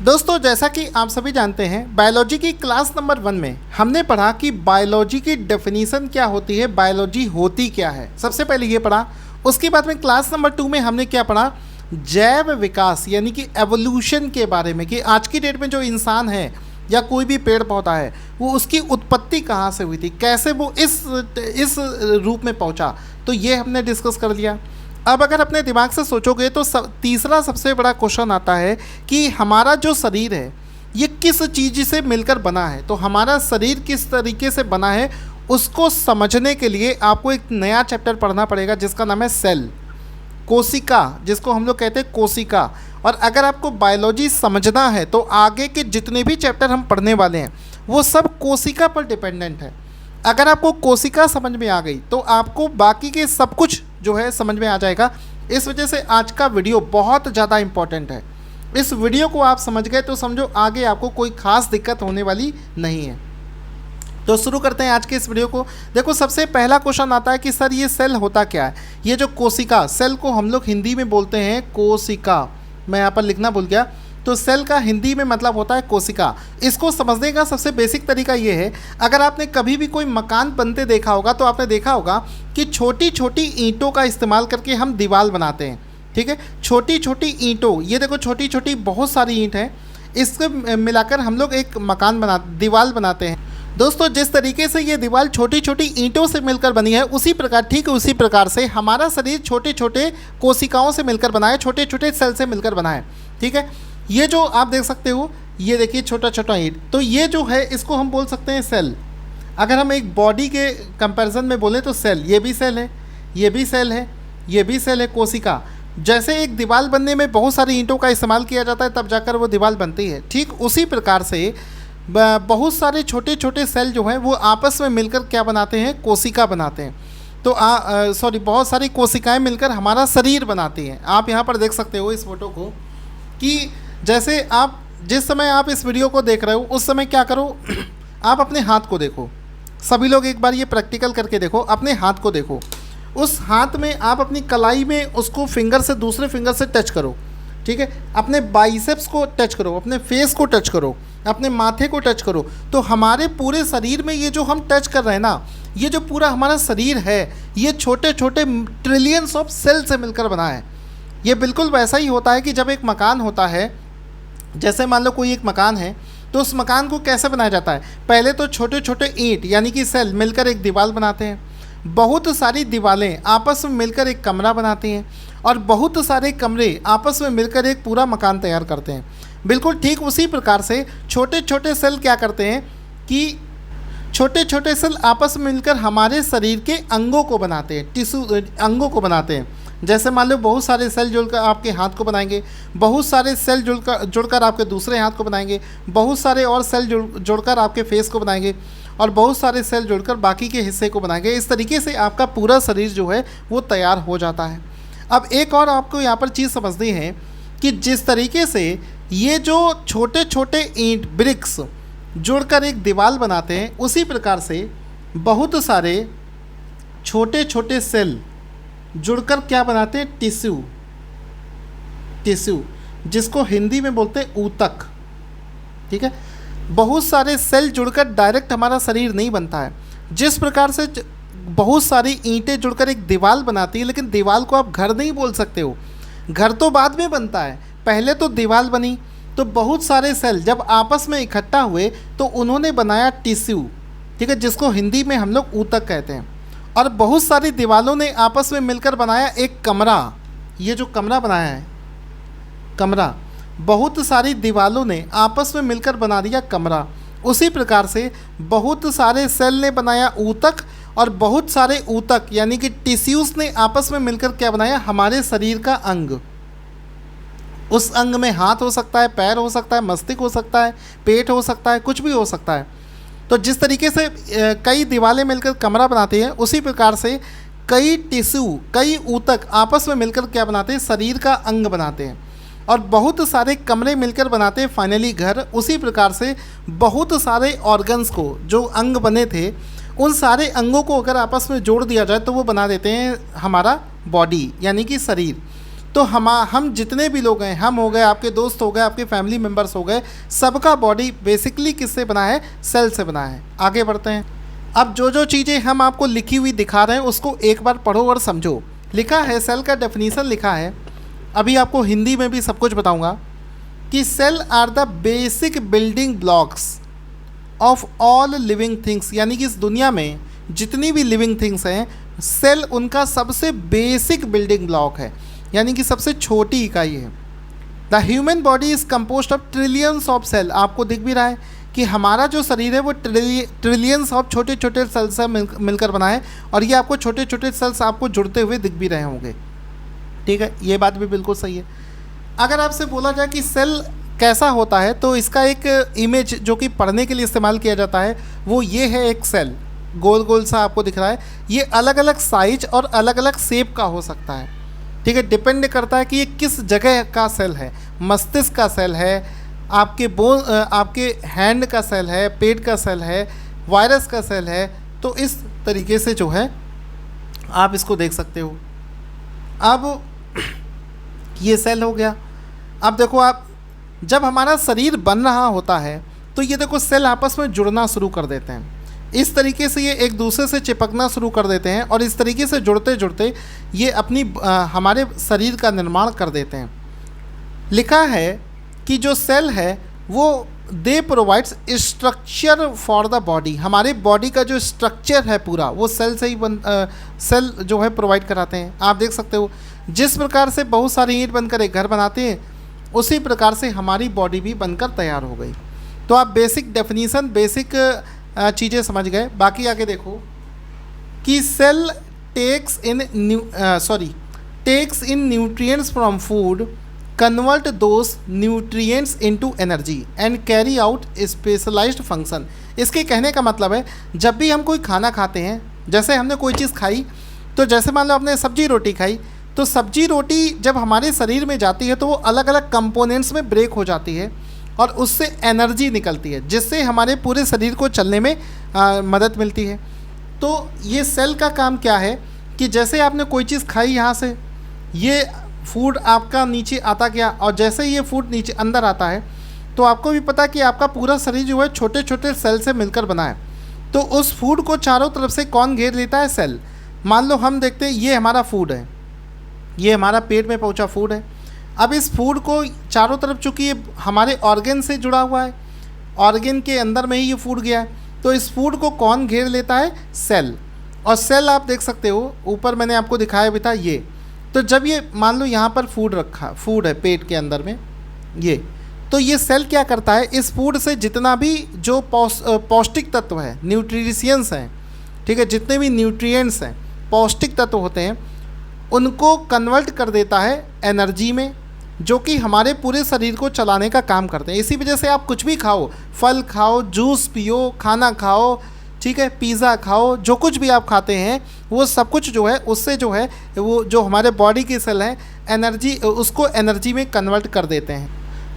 दोस्तों, जैसा कि आप सभी जानते हैं, बायोलॉजी की क्लास नंबर 1 में हमने पढ़ा कि बायोलॉजी की डेफिनीशन क्या होती है, बायोलॉजी होती क्या है। सबसे पहले ये पढ़ा। उसके बाद में क्लास नंबर 2 में हमने क्या पढ़ा, जैव विकास यानी कि एवोल्यूशन के बारे में, कि आज की डेट में जो इंसान है या कोई भी पेड़ पौधा है वो उसकी उत्पत्ति कहाँ से हुई थी, कैसे वो इस रूप में पहुँचा। तो ये हमने डिस्कस कर लिया। अब अगर अपने दिमाग से सोचोगे तो तीसरा सबसे बड़ा क्वेश्चन आता है कि हमारा जो शरीर है ये किस चीज़ से मिलकर बना है। तो हमारा शरीर किस तरीके से बना है उसको समझने के लिए आपको एक नया चैप्टर पढ़ना पड़ेगा जिसका नाम है सेल, कोशिका, जिसको हम लोग कहते हैं कोशिका। और अगर आपको बायोलॉजी समझना है तो आगे के जितने भी चैप्टर हम पढ़ने वाले हैं वो सब कोशिका पर डिपेंडेंट है। अगर आपको कोशिका समझ में आ गई तो आपको बाकी के सब कुछ जो है समझ में आ जाएगा। इस वजह से आज का वीडियो बहुत ज़्यादा इम्पॉर्टेंट है। इस वीडियो को आप समझ गए तो समझो आगे आपको कोई ख़ास दिक्कत होने वाली नहीं है। तो शुरू करते हैं आज के इस वीडियो को। देखो, सबसे पहला क्वेश्चन आता है कि सर ये सेल होता क्या है। ये जो कोशिका, सेल को हम लोग हिंदी में बोलते हैं कोशिका। मैं यहाँ पर लिखना भूल गया। तो सेल का हिंदी में मतलब होता है कोशिका। इसको समझने का सबसे बेसिक तरीका ये है, अगर आपने कभी भी कोई मकान बनते देखा होगा तो आपने देखा होगा कि छोटी छोटी ईंटों का इस्तेमाल करके हम दीवार बनाते हैं। ठीक है, छोटी छोटी ईंटों, ये देखो छोटी छोटी बहुत सारी ईंट हैं, इससे मिलाकर हम लोग एक दीवार बनाते हैं। दोस्तों, जिस तरीके से ये दीवार छोटी छोटी ईंटों से मिलकर बनी है उसी प्रकार, ठीक उसी प्रकार से हमारा शरीर छोटे छोटे कोशिकाओं से मिलकर बना है, छोटे छोटे सेल से मिलकर बना है। ठीक है, ये जो आप देख सकते हो, ये देखिए छोटा छोटा ईंट, तो ये जो है इसको हम बोल सकते हैं सेल। अगर हम एक बॉडी के कंपैरिजन में बोलें तो सेल, ये भी सेल है, ये भी सेल है, ये भी सेल है। कोशिका, जैसे एक दीवार बनने में बहुत सारी ईंटों का इस्तेमाल किया जाता है तब जाकर वो दीवार बनती है, ठीक उसी प्रकार से बहुत सारे छोटे छोटे सेल जो हैं वो आपस में मिलकर क्या बनाते हैं, कोशिका बनाते हैं। तो बहुत सारी कोशिकाएं मिलकर हमारा शरीर बनाती हैं। आप यहाँ पर देख सकते हो इस फोटो को कि जैसे आप जिस समय आप इस वीडियो को देख रहे हो उस समय क्या करो, आप अपने हाथ को देखो। सभी लोग एक बार ये प्रैक्टिकल करके देखो, अपने हाथ को देखो। उस हाथ में आप अपनी कलाई में उसको फिंगर से, दूसरे फिंगर से टच करो। ठीक है, अपने बाइसेप्स को टच करो, अपने फेस को टच करो, अपने माथे को टच करो। तो हमारे पूरे शरीर में ये जो हम टच कर रहे हैं ना, ये जो पूरा हमारा शरीर है ये छोटे छोटे ट्रिलियंस ऑफ सेल से मिलकर बना है। ये बिल्कुल वैसा ही होता है कि जब एक मकान होता है, जैसे मान लो कोई एक मकान है, तो उस मकान को कैसे बनाया जाता है। पहले तो छोटे छोटे ईंट यानी कि सेल मिलकर एक दीवार बनाते हैं, बहुत सारी दीवारें आपस में मिलकर एक कमरा बनाती हैं, और बहुत सारे कमरे आपस में मिलकर एक पूरा मकान तैयार करते हैं। बिल्कुल ठीक उसी प्रकार से छोटे छोटे सेल क्या करते हैं कि छोटे छोटे सेल आपस में मिलकर हमारे शरीर के अंगों को बनाते हैं, टिश्यू अंगों को बनाते हैं। जैसे मान लो बहुत सारे सेल जुड़कर आपके हाथ को बनाएंगे, बहुत सारे सेल जुड़कर आपके दूसरे हाथ को बनाएंगे, बहुत सारे और सेल जुड़कर आपके फेस को बनाएंगे, और बहुत सारे सेल जुड़कर बाकी के हिस्से को बनाएंगे। इस तरीके से आपका पूरा शरीर जो है वो तैयार हो जाता है। अब एक और आपको यहाँ पर चीज़ समझनी है कि जिस तरीके से ये जो छोटे छोटे ईंट ब्रिक्स जुड़कर एक दीवार बनाते हैं, उसी प्रकार से बहुत सारे छोटे छोटे सेल जुड़कर क्या बनाते हैं, टिश्यू, जिसको हिंदी में बोलते हैं ऊतक। ठीक है, बहुत सारे सेल जुड़कर डायरेक्ट हमारा शरीर नहीं बनता है। जिस प्रकार से बहुत सारी ईंटें जुड़कर एक दीवार बनाती है, लेकिन दीवार को आप घर नहीं बोल सकते हो, घर तो बाद में बनता है, पहले तो दीवार बनी। तो बहुत सारे सेल जब आपस में इकट्ठा हुए तो उन्होंने बनाया टिश्यू, ठीक है, जिसको हिंदी में हम लोग ऊतक कहते हैं। और बहुत सारी दीवारों ने आपस में मिलकर बनाया एक कमरा। ये जो कमरा बनाया है, कमरा, बहुत सारी दीवारों ने आपस में मिलकर बना दिया कमरा। उसी प्रकार से बहुत सारे सेल ने बनाया ऊतक, और बहुत सारे ऊतक यानी कि टिश्यूज़ ने आपस में मिलकर क्या बनाया, हमारे शरीर का अंग। उस अंग में हाथ हो सकता है, पैर हो सकता है, मस्तिष्क हो सकता है, पेट हो सकता है, कुछ भी हो सकता है। तो जिस तरीके से कई दीवारें मिलकर कमरा बनाती हैं, उसी प्रकार से कई टिश्यू, कई ऊतक आपस में मिलकर क्या बनाते हैं, शरीर का अंग बनाते हैं। और बहुत सारे कमरे मिलकर बनाते हैं फाइनली घर। उसी प्रकार से बहुत सारे ऑर्गन्स को, जो अंग बने थे, उन सारे अंगों को अगर आपस में जोड़ दिया जाए तो वो बना देते हैं हमारा बॉडी यानी कि शरीर। तो हम जितने भी लोग हैं, हम हो गए, आपके दोस्त हो गए, आपके फैमिली मेम्बर्स हो गए, सबका बॉडी बेसिकली किससे बना है? सेल से बना है। आगे बढ़ते हैं। अब जो जो चीज़ें हम आपको लिखी हुई दिखा रहे हैं उसको एक बार पढ़ो और समझो। लिखा है, सेल का डेफिनीशन लिखा है, अभी आपको हिंदी में भी सब कुछ बताऊंगा कि cell are the basic building blocks of all living things, यानी कि इस दुनिया में जितनी भी लिविंग थिंग्स हैं, सेल उनका सबसे बेसिक बिल्डिंग ब्लॉक है, यानी कि सबसे छोटी इकाई है। The human body is composed of trillions of cell. आपको दिख भी रहा है कि हमारा जो शरीर है वो ट्रिलियंस ऑफ छोटे छोटे सेल्स से मिलकर बना है, और ये आपको छोटे छोटे सेल्स आपको जुड़ते हुए दिख भी रहे होंगे। ठीक है, ये बात भी बिल्कुल सही है। अगर आपसे बोला जाए कि सेल कैसा होता है, तो इसका एक इमेज जो कि पढ़ने के लिए इस्तेमाल किया जाता है वो ये है। एक सेल गोल गोल सा आपको दिख रहा है, ये अलग अलग साइज और अलग अलग शेप का हो सकता है। ठीक है, डिपेंड करता है कि ये किस जगह का सेल है। मस्तिष्क का सेल है, आपके हैंड का सेल है, पेट का सेल है, वायरस का सेल है। तो इस तरीके से जो है आप इसको देख सकते हो। अब ये सेल हो गया। अब देखो, आप जब हमारा शरीर बन रहा होता है तो ये देखो सेल आपस में जुड़ना शुरू कर देते हैं। इस तरीके से ये एक दूसरे से चिपकना शुरू कर देते हैं, और इस तरीके से जुड़ते जुड़ते ये हमारे शरीर का निर्माण कर देते हैं। लिखा है कि जो सेल है वो they provides structure for the body. हमारे बॉडी का जो स्ट्रक्चर है पूरा वो सेल से ही सेल जो है प्रोवाइड कराते हैं। आप देख सकते हो, जिस प्रकार से बहुत सारी ईंट बनकर एक घर बनाते हैं, उसी प्रकार से हमारी बॉडी भी बनकर तैयार हो गई। तो आप बेसिक डेफिनीशन, बेसिक चीज़ें समझ गए। बाकी आगे देखो कि cell takes in nutrients from food, convert those nutrients into energy and carry out specialised function. इसके कहने का मतलब है, जब भी हम कोई खाना खाते हैं, जैसे हमने कोई चीज़ खाई, तो जैसे मान लो आपने सब्जी रोटी खाई, तो सब्जी रोटी जब हमारे शरीर में जाती है तो वो अलग अलग कंपोनेंट्स में ब्रेक हो जाती है और उससे एनर्जी निकलती है, जिससे हमारे पूरे शरीर को चलने में मदद मिलती है। तो ये सेल का काम क्या है कि जैसे आपने कोई चीज़ खाई, यहाँ से ये फूड आपका नीचे आता गया, और जैसे ये फूड नीचे अंदर आता है तो आपको भी पता है कि आपका पूरा शरीर जो है छोटे छोटे सेल से मिलकर बना है। तो उस फूड को चारों तरफ से कौन घेर लेता है? सेल। मान लो हम देखते हैं, ये हमारा फूड है, ये हमारा पेट में पहुंचा फूड है। अब इस फूड को चारों तरफ, चूँकि ये हमारे ऑर्गन से जुड़ा हुआ है, ऑर्गन के अंदर में ही ये फूड गया है, तो इस फूड को कौन घेर लेता है? सेल। और सेल आप देख सकते हो, ऊपर मैंने आपको दिखाया भी था ये। तो जब ये मान लो यहाँ पर फूड है पेट के अंदर में ये, तो ये सेल क्या करता है, इस फूड से जितना भी जो पौष्टिक तत्व है, न्यूट्रिशियंस हैं, ठीक है, जितने भी न्यूट्रिएंट्स हैं, पौष्टिक तत्व होते हैं, उनको कन्वर्ट कर देता है एनर्जी में, जो कि हमारे पूरे शरीर को चलाने का काम करते हैं। इसी वजह से आप कुछ भी खाओ, फल खाओ, जूस पियो, खाना खाओ, ठीक है, पिज़्ज़ा खाओ, जो कुछ भी आप खाते हैं वो सब कुछ जो है उससे जो है वो जो हमारे बॉडी के सेल हैं एनर्जी, उसको एनर्जी में कन्वर्ट कर देते हैं।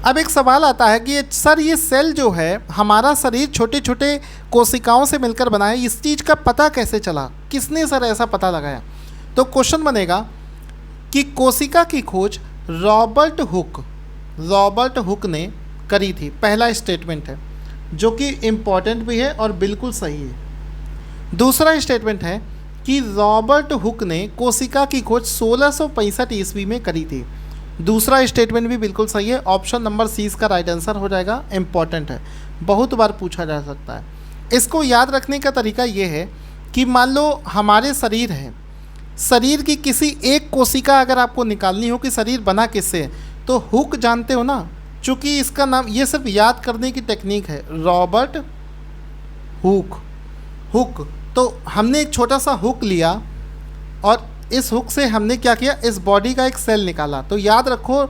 अब एक सवाल आता है कि सर ये सेल जो है, हमारा शरीर छोटे छोटे कोशिकाओं से मिलकर बना है, इस चीज़ का पता कैसे चला? किसने सर ऐसा पता लगाया? तो क्वेश्चन बनेगा कि कोशिका की खोज रॉबर्ट हुक ने करी थी। पहला स्टेटमेंट है जो कि इम्पॉर्टेंट भी है और बिल्कुल सही है। दूसरा स्टेटमेंट है कि रॉबर्ट हुक ने कोशिका की खोज 1665 ईस्वी में करी थी। दूसरा स्टेटमेंट भी बिल्कुल सही है। ऑप्शन नंबर सी इसका राइट आंसर हो जाएगा। इम्पॉर्टेंट है, बहुत बार पूछा जा सकता है। इसको याद रखने का तरीका ये है कि मान लो हमारे शरीर है, शरीर की किसी एक कोशिका अगर आपको निकालनी हो कि शरीर बना किससे, तो हुक जानते हो ना, चूँकि इसका नाम, ये सिर्फ याद करने की टेक्निक है, रॉबर्ट हुक। तो हमने एक छोटा सा हुक लिया और इस हुक से हमने क्या किया, इस बॉडी का एक सेल निकाला। तो याद रखो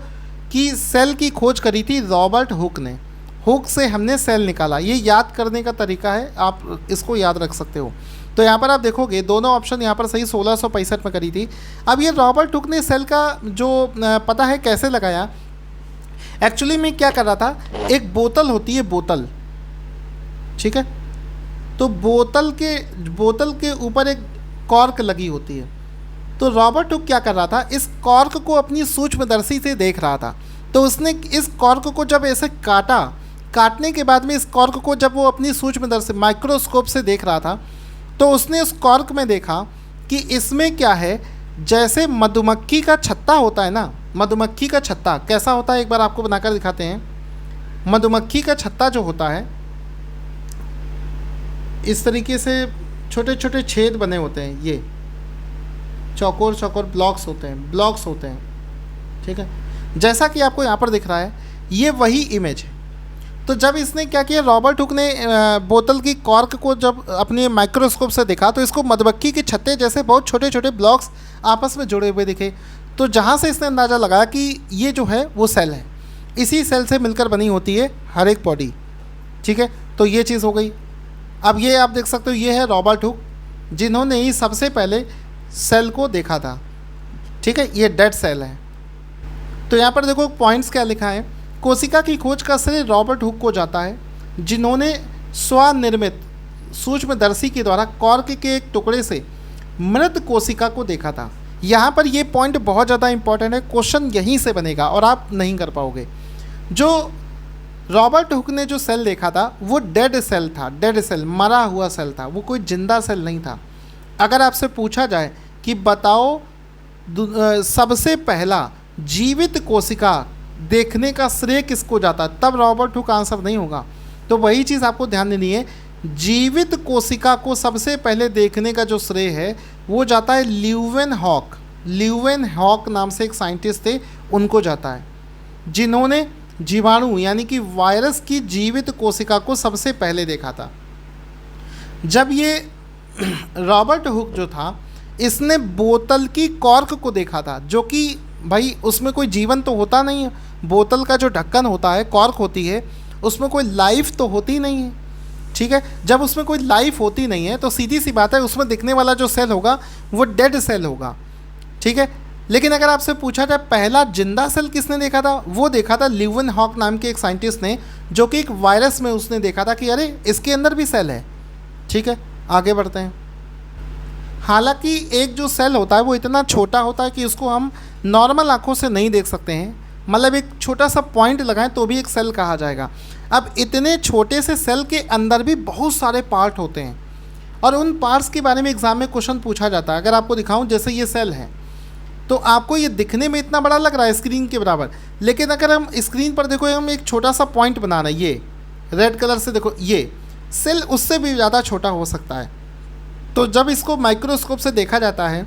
कि सेल की खोज करी थी रॉबर्ट हुक ने, हुक से हमने सेल निकाला। ये याद करने का तरीका है, आप इसको याद रख सकते हो। तो यहाँ पर आप देखोगे दोनों ऑप्शन यहाँ पर सही 1665 में करी थी। अब ये रॉबर्ट हुक ने सेल का जो पता है कैसे लगाया, एक्चुअली मैं क्या कर रहा था, एक बोतल होती है, बोतल, ठीक है, तो बोतल के ऊपर एक कॉर्क लगी होती है। तो तो रॉबर्ट हुक क्या कर रहा था, इस कॉर्क को अपनी सूक्ष्मदर्शी से देख रहा था। तो उसने इस कॉर्क को जब ऐसे काटने के बाद में इस कॉर्क को जब वो अपनी सूक्ष्मदर्शी माइक्रोस्कोप से देख रहा था, तो उसने उस कॉर्क में देखा कि इसमें क्या है, जैसे मधुमक्खी का छत्ता होता है ना, मधुमक्खी का छत्ता कैसा होता है एक बार आपको बनाकर दिखाते हैं। मधुमक्खी का छत्ता जो होता है, इस तरीके से छोटे छोटे छेद बने होते हैं, ये चौकोर चौकोर ब्लॉक्स होते हैं, ठीक है, जैसा कि आपको यहाँ पर दिख रहा है, ये वही इमेज है। तो जब इसने क्या किया, रॉबर्ट हुक ने बोतल की कॉर्क को जब अपने माइक्रोस्कोप से देखा तो इसको मधुमक्खी के छत्ते जैसे बहुत छोटे छोटे ब्लॉक्स आपस में जुड़े हुए दिखे। तो जहाँ से इसने अंदाज़ा लगाया कि ये जो है वो सेल है, इसी सेल से मिलकर बनी होती है हर एक बॉडी, ठीक है। तो ये चीज़ हो गई। अब ये आप देख सकते हो, ये है रॉबर्ट हुक जिन्होंने ही सबसे पहले सेल को देखा था, ठीक है, ये डेड सेल है। तो यहाँ पर देखो पॉइंट्स क्या लिखा है, कोशिका की खोज का श्रेय रॉबर्ट हुक को जाता है जिन्होंने स्वनिर्मित सूक्ष्मदर्शी के द्वारा कॉर्क के एक टुकड़े से मृत कोशिका को देखा था। यहाँ पर ये पॉइंट बहुत ज़्यादा इंपॉर्टेंट है, क्वेश्चन यहीं से बनेगा और आप नहीं कर पाओगे। जो रॉबर्ट हुक ने जो सेल देखा था वो डेड सेल था, डेड सेल, मरा हुआ सेल था, वो कोई जिंदा सेल नहीं था। अगर आपसे पूछा जाए कि बताओ सबसे पहला जीवित कोशिका देखने का श्रेय किसको जाता, तब रॉबर्ट हुक आंसर नहीं होगा। तो वही चीज़ आपको ध्यान देनी है, जीवित कोशिका को सबसे पहले देखने का जो श्रेय है वो जाता है ल्यूवेनहॉक। ल्यूवेनहॉक नाम से एक साइंटिस्ट थे, उनको जाता है, जिन्होंने जीवाणु यानी कि वायरस की जीवित कोशिका को सबसे पहले देखा था। जब ये रॉबर्ट हुक जो था, इसने बोतल की कॉर्क को देखा था, जो कि भाई उसमें कोई जीवन तो होता नहीं है, बोतल का जो ढक्कन होता है, कॉर्क होती है, उसमें कोई लाइफ तो होती नहीं है, ठीक है। जब उसमें कोई लाइफ होती नहीं है तो सीधी सी बात है उसमें दिखने वाला जो सेल होगा वो डेड सेल होगा, ठीक है। लेकिन अगर आपसे पूछा जाए पहला जिंदा सेल किसने देखा था, वो देखा था ल्यूवेनहॉक नाम के एक साइंटिस्ट ने, जो कि एक वायरस में उसने देखा था कि अरे इसके अंदर भी सेल है, ठीक है। आगे बढ़ते हैं। हालांकि एक जो सेल होता है वो इतना छोटा होता है कि उसको हम नॉर्मल आंखों से नहीं देख सकते हैं, मतलब एक छोटा सा पॉइंट लगाएं तो भी एक सेल कहा जाएगा। अब इतने छोटे से सेल के अंदर भी बहुत सारे पार्ट होते हैं और उन पार्ट्स के बारे में एग्जाम में क्वेश्चन पूछा जाता है। अगर आपको दिखाऊं, जैसे ये सेल है तो आपको ये दिखने में इतना बड़ा लग रहा है स्क्रीन के बराबर, लेकिन अगर हम स्क्रीन पर देखो, हम एक छोटा सा पॉइंट बना रहे हैं, ये रेड कलर से देखो, ये सेल उससे भी ज़्यादा छोटा हो सकता है। तो जब इसको माइक्रोस्कोप से देखा जाता है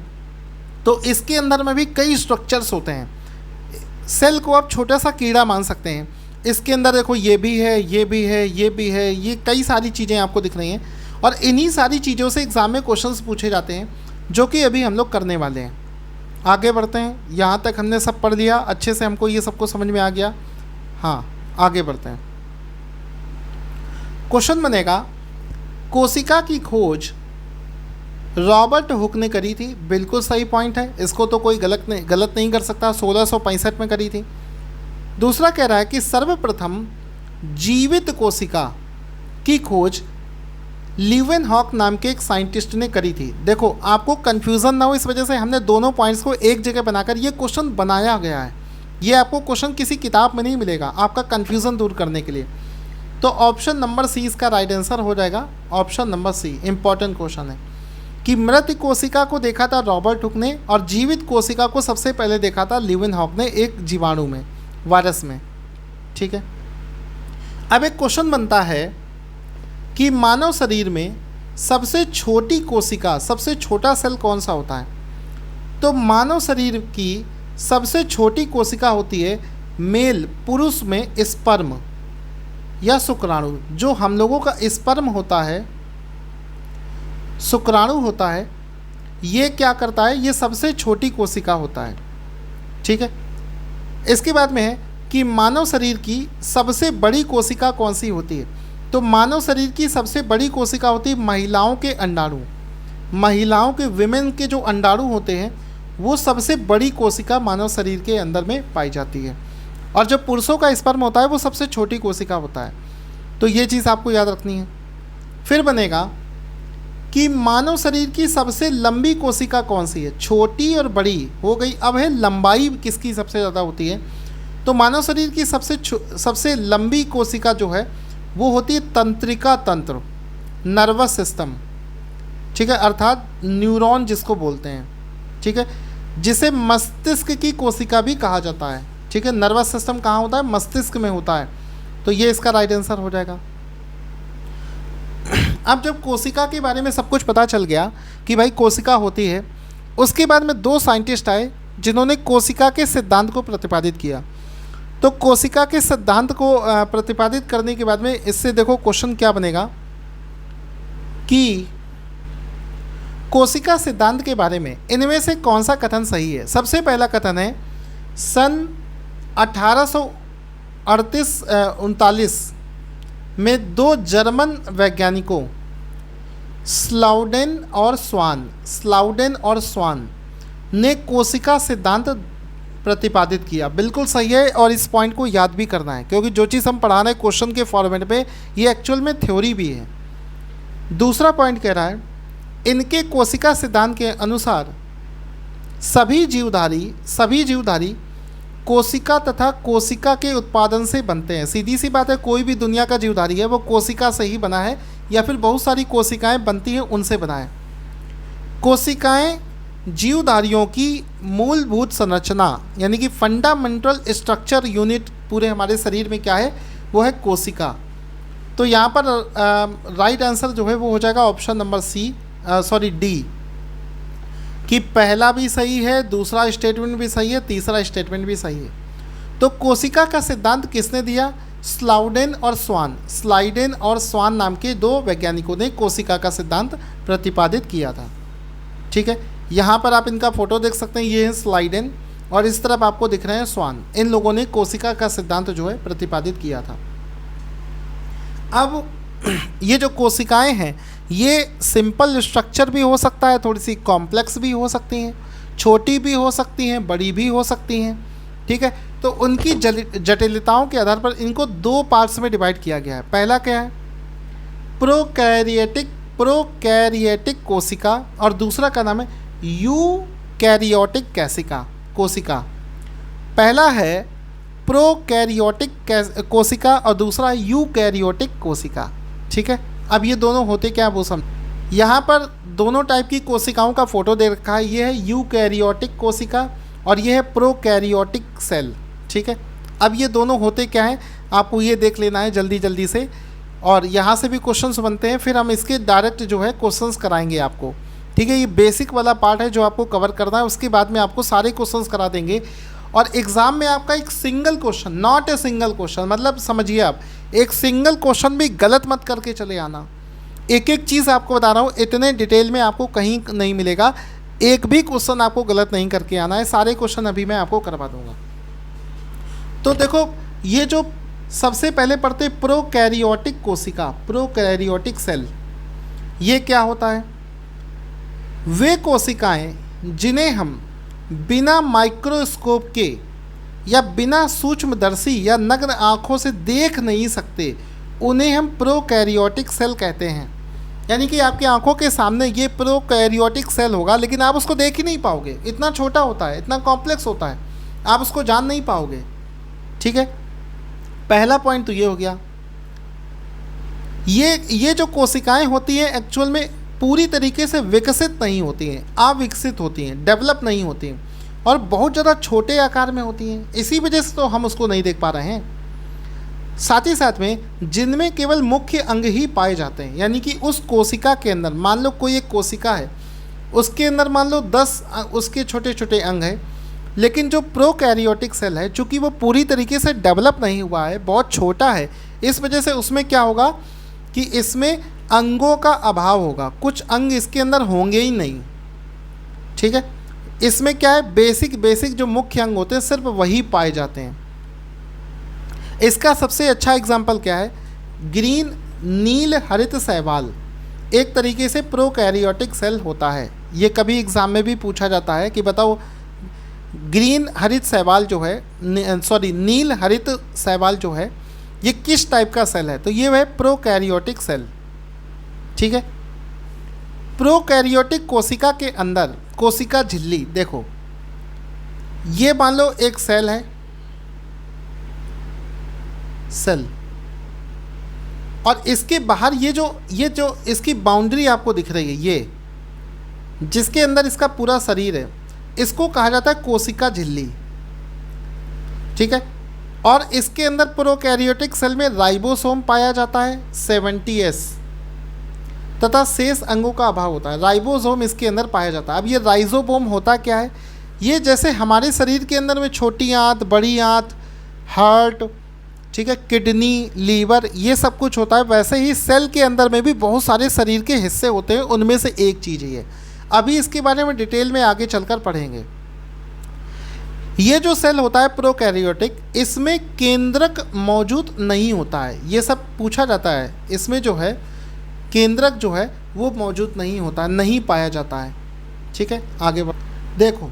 तो इसके अंदर में भी कई स्ट्रक्चर्स होते हैं। सेल को आप छोटा सा कीड़ा मान सकते हैं, इसके अंदर देखो ये भी है, ये भी है, ये भी है, ये कई सारी चीज़ें आपको दिख रही हैं और इन्हीं सारी चीज़ों से एग्ज़ाम में क्वेश्चंस पूछे जाते हैं, जो कि अभी हम लोग करने वाले हैं। आगे बढ़ते हैं। यहाँ तक हमने सब पढ़ लिया, अच्छे से हमको ये सबको समझ में आ गया। हाँ, आगे बढ़ते हैं। क्वेश्चन बनेगा, कोशिका की खोज रॉबर्ट हुक ने करी थी। बिल्कुल सही पॉइंट है, इसको तो कोई गलत नहीं कर सकता। 1665 में करी थी। दूसरा कह रहा है कि सर्वप्रथम जीवित कोशिका की खोज ल्यूवेनहॉक नाम के एक साइंटिस्ट ने करी थी। देखो, आपको कन्फ्यूज़न ना हो, इस वजह से हमने दोनों पॉइंट्स को एक जगह बनाकर ये क्वेश्चन बनाया गया है। ये आपको क्वेश्चन किसी किताब में नहीं मिलेगा, आपका कन्फ्यूज़न दूर करने के लिए। तो ऑप्शन नंबर सी इसका राइट आंसर हो जाएगा। Option number C important question है कि मृत कोशिका को देखा था रॉबर्ट हुक ने और जीवित कोशिका को सबसे पहले देखा था ल्यूवेनहॉक ने, एक जीवाणु में, वायरस में, ठीक है। अब एक क्वेश्चन बनता है कि मानव शरीर में सबसे छोटी कोशिका, सबसे छोटा सेल कौन सा होता है। तो मानव शरीर की सबसे छोटी कोशिका होती है मेल, पुरुष में स्पर्म या शुक्राणु। जो हम लोगों का स्पर्म होता है, शुक्राणु होता है, ये क्या करता है, ये सबसे छोटी कोशिका होता है, ठीक है। इसके बाद में है कि मानव शरीर की सबसे बड़ी कोशिका कौन सी होती है। तो मानव शरीर की सबसे बड़ी कोशिका होती है महिलाओं के अंडाणु। महिलाओं के, विमेन के जो अंडाणु होते हैं, वो सबसे बड़ी कोशिका मानव शरीर के अंदर में पाई जाती है। और जो पुरुषों का स्पर्म होता है वो सबसे छोटी कोशिका होता है। तो ये चीज़ आपको याद रखनी है। फिर बनेगा कि मानव शरीर की सबसे लंबी कोशिका कौन सी है। छोटी और बड़ी हो गई, अब है लंबाई किसकी सबसे ज़्यादा होती है। तो मानव शरीर की सबसे लंबी कोशिका जो है वो होती है तंत्रिका तंत्र, नर्वस सिस्टम, ठीक है, अर्थात न्यूरॉन जिसको बोलते हैं, ठीक है, जिसे मस्तिष्क की कोशिका भी कहा जाता है, ठीक है। नर्वस सिस्टम कहाँ होता है, मस्तिष्क में होता है, तो ये इसका राइट आंसर हो जाएगा। अब जब कोशिका के बारे में सब कुछ पता चल गया कि भाई कोशिका होती है, उसके बाद में दो साइंटिस्ट आए जिन्होंने कोशिका के सिद्धांत को प्रतिपादित किया। तो कोशिका के सिद्धांत को प्रतिपादित करने के बाद में इससे देखो क्वेश्चन क्या बनेगा कि कोशिका सिद्धांत के बारे में इनमें से कौन सा कथन सही है। सबसे पहला कथन है सन 1838-39 में दो जर्मन वैज्ञानिकों स्लाउडेन और स्वान ने कोशिका सिद्धांत प्रतिपादित किया। बिल्कुल सही है, और इस पॉइंट को याद भी करना है क्योंकि जो चीज़ हम पढ़ा रहे हैं क्वेश्चन के फॉर्मेट पे ये एक्चुअल में थ्योरी भी है। दूसरा पॉइंट कह रहा है इनके कोशिका सिद्धांत के अनुसार सभी जीवधारी कोशिका तथा कोशिका के उत्पादन से बनते हैं। सीधी सी बात है, कोई भी दुनिया का जीवधारी है वो कोशिका से ही बना है या फिर बहुत सारी कोशिकाएं बनती हैं उनसे बना है। कोशिकाएं जीवधारियों की मूलभूत संरचना यानी कि फंडामेंटल स्ट्रक्चर यूनिट पूरे हमारे शरीर में क्या है, वो है कोशिका। तो यहाँ पर राइट आंसर जो है वो हो जाएगा ऑप्शन नंबर डी, कि पहला भी सही है, दूसरा स्टेटमेंट भी सही है, तीसरा स्टेटमेंट भी सही है। तो कोशिका का सिद्धांत किसने दिया, स्लाउडेन और स्वान नाम के दो वैज्ञानिकों ने कोशिका का सिद्धांत प्रतिपादित किया था, ठीक है। यहाँ पर आप इनका फोटो देख सकते हैं, ये है स्लाइडेन और इस तरफ आपको दिख रहे हैं स्वान। इन लोगों ने कोशिका का सिद्धांत जो है प्रतिपादित किया था। अब ये जो कोशिकाएं हैं ये सिंपल स्ट्रक्चर भी हो सकता है, थोड़ी सी कॉम्प्लेक्स भी हो सकती हैं, छोटी भी हो सकती हैं, बड़ी भी हो सकती हैं, ठीक है। तो उनकी जटिलताओं के आधार पर इनको दो पार्ट्स में डिवाइड किया गया है। पहला क्या है, प्रोकैरियोटिक कोशिका, और दूसरा का नाम है यूकैरियोटिक कोशिका। पहला है प्रोकैरियोटिक कोशिका और दूसरा यूकैरियोटिक कोशिका, ठीक है। अब ये दोनों होते क्या वो समझ, यहाँ पर दोनों टाइप की कोशिकाओं का फोटो दे रखा है। ये है यूकैरियोटिक कोशिका और ये है प्रोकैरियोटिक सेल, ठीक है। अब ये दोनों होते क्या हैं आपको ये देख लेना है जल्दी से, और यहाँ से भी क्वेश्चंस बनते हैं, फिर हम इसके डायरेक्ट जो है क्वेश्चंस कराएंगे आपको, ठीक है। ये बेसिक वाला पार्ट है जो आपको कवर करना है, उसके बाद में आपको सारे क्वेश्चंस करा देंगे। और एग्ज़ाम में आपका एक single question, not a single question, मतलब समझिए आप एक सिंगल क्वेश्चन भी गलत मत करके चले आना। एक एक चीज़ आपको बता रहा हूँ, इतने डिटेल में आपको कहीं नहीं मिलेगा, एक भी क्वेश्चन आपको गलत नहीं करके आना है। सारे क्वेश्चन अभी मैं आपको करवा दूंगा। तो देखो ये जो सबसे पहले पढ़ते प्रोकैरियोटिक कोशिका, प्रोकैरियोटिक सेल, ये क्या होता है, वे कोशिकाएं जिन्हें हम बिना माइक्रोस्कोप के या बिना सूक्ष्मदर्शी या नग्न आँखों से देख नहीं सकते, उन्हें हम प्रोकैरियोटिक सेल कहते हैं। यानी कि आपकी आंखों के सामने ये प्रोकैरियोटिक सेल होगा लेकिन आप उसको देख ही नहीं पाओगे, इतना छोटा होता है, इतना कॉम्प्लेक्स होता है, आप उसको जान नहीं पाओगे, ठीक है। पहला पॉइंट तो ये हो गया। ये जो कोशिकाएं होती हैं एक्चुअल में पूरी तरीके से विकसित नहीं होती हैं, अविकसित होती हैं, डेवलप नहीं होती हैं और बहुत ज़्यादा छोटे आकार में होती हैं। इसी वजह से तो हम उसको नहीं देख पा रहे हैं। साथ ही साथ में जिनमें केवल मुख्य अंग ही पाए जाते हैं, यानी कि उस कोशिका के अंदर मान लो कोई एक कोशिका है, उसके अंदर मान लो 10 उसके छोटे छोटे अंग हैं, लेकिन जो प्रोकैरियोटिक सेल है चूँकि वो पूरी तरीके से डेवलप नहीं हुआ है, बहुत छोटा है, इस वजह से उसमें क्या होगा कि इसमें अंगों का अभाव होगा, कुछ अंग इसके अंदर होंगे ही नहीं, ठीक है। इसमें क्या है, बेसिक जो मुख्य अंग होते हैं सिर्फ वही पाए जाते हैं। इसका सबसे अच्छा एग्जाम्पल क्या है, ग्रीन नील हरित शैवाल एक तरीके से प्रोकैरियोटिक सेल होता है। ये कभी एग्ज़ाम में भी पूछा जाता है कि बताओ ग्रीन हरित शैवाल जो है, नील हरित शैवाल जो है ये किस टाइप का सेल है, तो ये है प्रोकैरियोटिक सेल, ठीक है। प्रोकैरियोटिक कोशिका के अंदर कोशिका झिल्ली, देखो ये मान लो एक सेल है, सेल, और इसके बाहर ये जो इसकी बाउंड्री आपको दिख रही है, ये जिसके अंदर इसका पूरा शरीर है, इसको कहा जाता है कोशिका झिल्ली, ठीक है। और इसके अंदर प्रोकैरियोटिक सेल में राइबोसोम पाया जाता है 70S, तथा शेष अंगों का अभाव होता है। राइबोसोम इसके अंदर पाया जाता है। अब ये राइजोसोम होता क्या है, ये जैसे हमारे शरीर के अंदर में छोटी आंत, बड़ी आंत, हार्ट, ठीक है, किडनी, लीवर, ये सब कुछ होता है, वैसे ही सेल के अंदर में भी बहुत सारे शरीर के हिस्से होते हैं, उनमें से एक चीज़ ये। अभी इसके बारे में डिटेल में आगे चलकर पढ़ेंगे। ये जो सेल होता है प्रोकैरियोटिक, इसमें केंद्रक मौजूद नहीं होता है। ये सब पूछा जाता है, इसमें जो है केंद्रक जो है वो मौजूद नहीं होता, नहीं पाया जाता है, ठीक है। आगे बढ़, देखो